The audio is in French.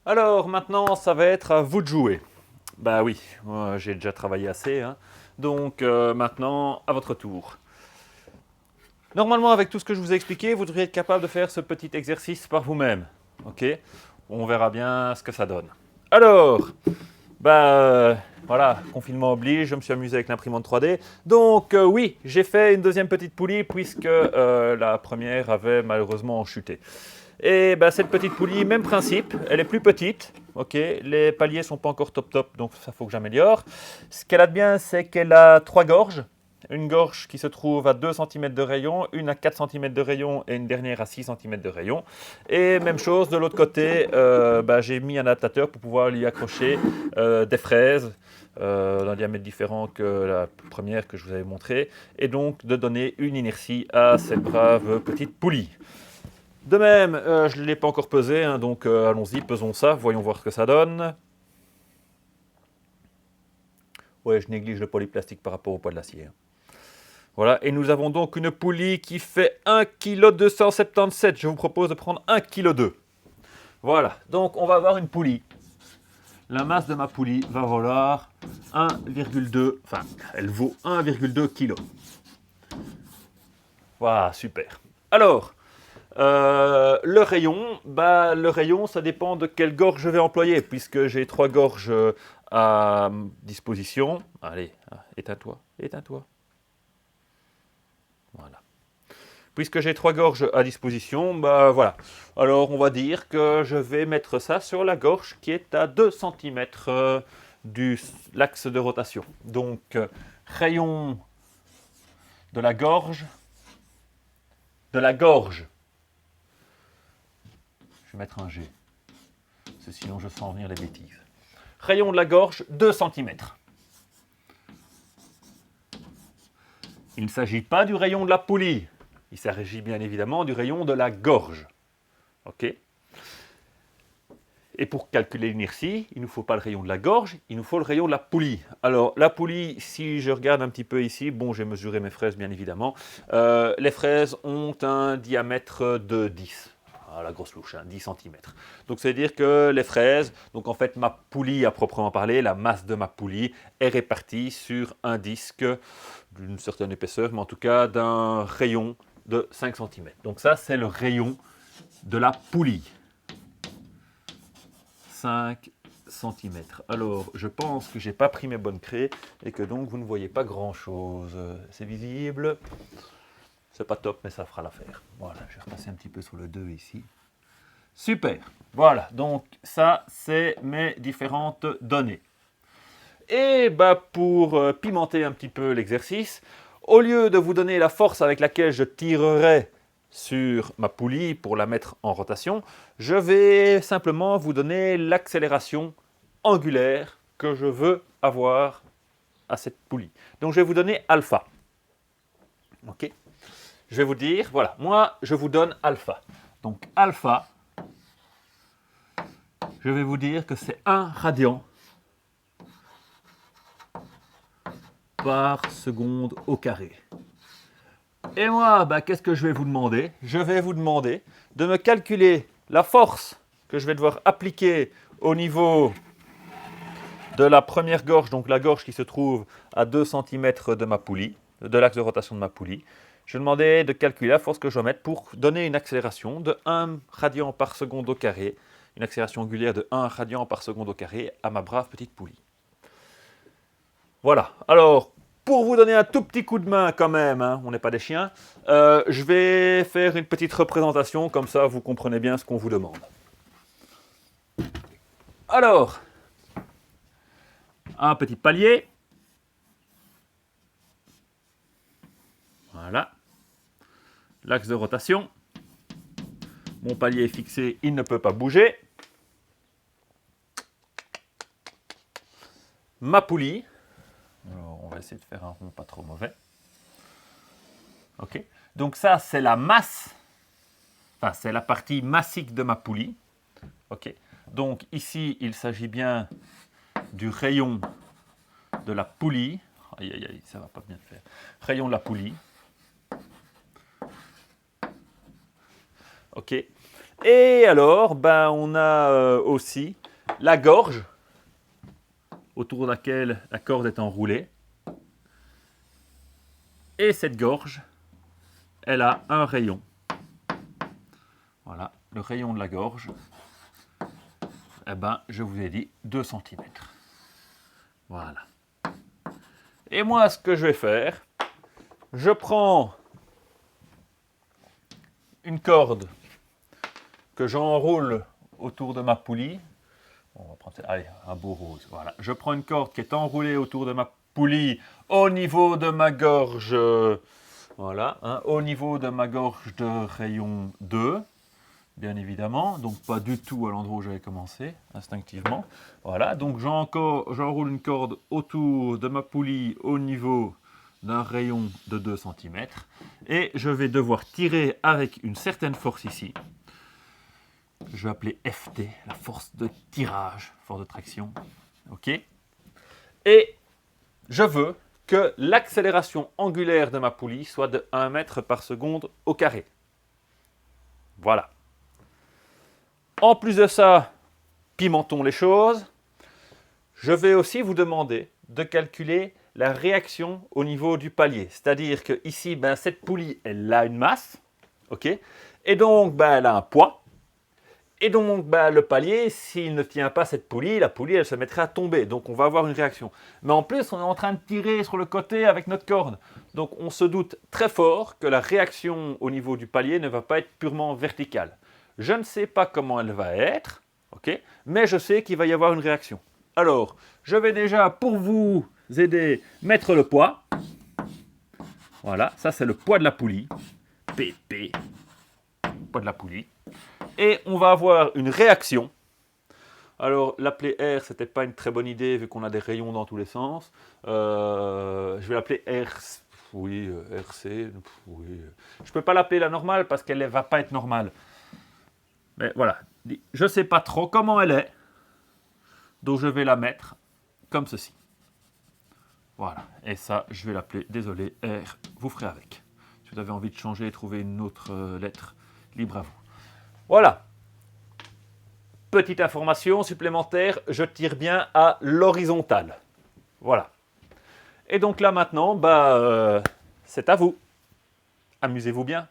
Alors maintenant, ça va être à vous de jouer. Bah oui, moi, j'ai déjà travaillé assez, hein. Donc maintenant, à votre tour. Normalement, avec tout ce que je vous ai expliqué, vous devriez être capable de faire ce petit exercice par vous-même. Ok? On verra bien ce que ça donne. Alors, voilà, confinement oblige, je me suis amusé avec l'imprimante 3D. Donc oui, j'ai fait une deuxième petite poulie puisque la première avait malheureusement chuté. Et cette petite poulie, même principe, elle est plus petite. Ok, les paliers sont pas encore top top, donc ça faut que j'améliore. Ce qu'elle a de bien, c'est qu'elle a trois gorges. Une gorge qui se trouve à 2 cm de rayon, une à 4 cm de rayon et une dernière à 6 cm de rayon. Et même chose, de l'autre côté, j'ai mis un adaptateur pour pouvoir lui accrocher des fraises d'un diamètre différent que la première que je vous avais montrée, et donc de donner une inertie à cette brave petite poulie. De même, je ne l'ai pas encore pesé, hein, donc allons-y, pesons ça, voyons voir ce que ça donne. Ouais, je néglige le polyplastique par rapport au poids de l'acier. Hein. Voilà, et nous avons donc une poulie qui fait 1,277 kg. Je vous propose de prendre 1,2 kg. Voilà, donc on va avoir une poulie. La masse de ma poulie va valoir 1,2, enfin, elle vaut 1,2 kg. Voilà, super. Alors, le rayon, ça dépend de quelle gorge je vais employer, puisque j'ai trois gorges à disposition. Allez, éteins-toi, éteins-toi. Voilà. Puisque j'ai trois gorges à disposition, voilà. Alors, on va dire que je vais mettre ça sur la gorge qui est à 2 cm de l'axe de rotation. Donc, rayon de la gorge, de la gorge. Je vais mettre un G, parce que sinon je sens venir les bêtises. Rayon de la gorge, 2 cm. Il ne s'agit pas du rayon de la poulie. Il s'agit bien évidemment du rayon de la gorge. OK? Et pour calculer l'inertie, il ne nous faut pas le rayon de la gorge, il nous faut le rayon de la poulie. Alors, la poulie, si je regarde un petit peu ici, bon, j'ai mesuré mes fraises bien évidemment. Les fraises ont un diamètre de 10. Ah, la grosse louche, hein, 10 cm. Donc, ça veut dire que les fraises, donc en fait, ma poulie à proprement parler, la masse de ma poulie est répartie sur un disque d'une certaine épaisseur, mais en tout cas d'un rayon de 5 cm. Donc, ça, c'est le rayon de la poulie. 5 cm. Alors, je pense que j'ai pas pris mes bonnes craies et que donc vous ne voyez pas grand chose. C'est visible. C'est pas top, mais ça fera l'affaire. Voilà, je vais repasser un petit peu sur le 2 ici. Super. Voilà, donc ça, c'est mes différentes données. Et pour pimenter un petit peu l'exercice, au lieu de vous donner la force avec laquelle je tirerai sur ma poulie pour la mettre en rotation, je vais simplement vous donner l'accélération angulaire que je veux avoir à cette poulie. Donc je vais vous donner alpha. Ok? Je vais vous dire, voilà, moi je vous donne alpha. Donc alpha, je vais vous dire que c'est 1 radian par seconde au carré. Et moi, qu'est-ce que je vais vous demander? Je vais vous demander de me calculer la force que je vais devoir appliquer au niveau de la première gorge, donc la gorge qui se trouve à 2 cm de ma poulie, de l'axe de rotation de ma poulie. Je vais demander de calculer la force que je dois mettre pour donner une accélération de 1 radian par seconde au carré, une accélération angulaire de 1 radian par seconde au carré à ma brave petite poulie. Voilà, alors pour vous donner un tout petit coup de main quand même, hein, on n'est pas des chiens, je vais faire une petite représentation, comme ça vous comprenez bien ce qu'on vous demande. Alors, un petit palier. Voilà. L'axe de rotation. Mon palier est fixé, il ne peut pas bouger. Ma poulie. Alors, on va essayer de faire un rond pas trop mauvais. Ok. Donc ça, c'est la masse. Enfin, c'est la partie massique de ma poulie. Ok. Donc ici, il s'agit bien du rayon de la poulie. Aïe, aïe, aïe, ça va pas bien faire. Rayon de la poulie. Ok. Et alors, ben, on a aussi la gorge, autour de laquelle la corde est enroulée. Et cette gorge, elle a un rayon. Voilà, le rayon de la gorge, eh ben, je vous ai dit 2 cm. Voilà. Et moi, ce que je vais faire, je prends une corde que j'enroule autour de ma poulie. On va prendre, allez, un beau rose. Voilà. Je prends une corde qui est enroulée autour de ma poulie au niveau de ma gorge. Voilà, hein, au niveau de ma gorge de rayon 2, bien évidemment. Donc pas du tout à l'endroit où j'avais commencé, instinctivement. Voilà, donc j'enroule une corde autour de ma poulie au niveau d'un rayon de 2 cm. Et je vais devoir tirer avec une certaine force ici. Je vais appeler FT, la force de tirage, force de traction. OK. Et je veux que l'accélération angulaire de ma poulie soit de 1 mètre par seconde au carré. Voilà. En plus de ça, pimentons les choses. Je vais aussi vous demander de calculer la réaction au niveau du palier. C'est-à-dire que ici, ben, cette poulie, elle a une masse. OK. Et donc, ben, elle a un poids. Et donc, bah, le palier, s'il ne tient pas cette poulie, la poulie, elle se mettrait à tomber. Donc, on va avoir une réaction. Mais en plus, on est en train de tirer sur le côté avec notre corde. Donc, on se doute très fort que la réaction au niveau du palier ne va pas être purement verticale. Je ne sais pas comment elle va être, okay, mais je sais qu'il va y avoir une réaction. Alors, je vais déjà, pour vous aider, mettre le poids. Voilà, ça c'est le poids de la poulie. PP, poids de la poulie. Et on va avoir une réaction. Alors, l'appeler R, ce n'était pas une très bonne idée vu qu'on a des rayons dans tous les sens. Je vais l'appeler R, oui, RC. Oui. Je ne peux pas l'appeler la normale parce qu'elle ne va pas être normale. Mais voilà, je ne sais pas trop comment elle est. Donc, je vais la mettre comme ceci. Voilà, et ça, je vais l'appeler, désolé, R, vous ferez avec. Si vous avez envie de changer et trouver une autre lettre, libre à vous. Voilà. Petite information supplémentaire, je tire bien à l'horizontale. Voilà. Et donc là maintenant, bah, c'est à vous. Amusez-vous bien.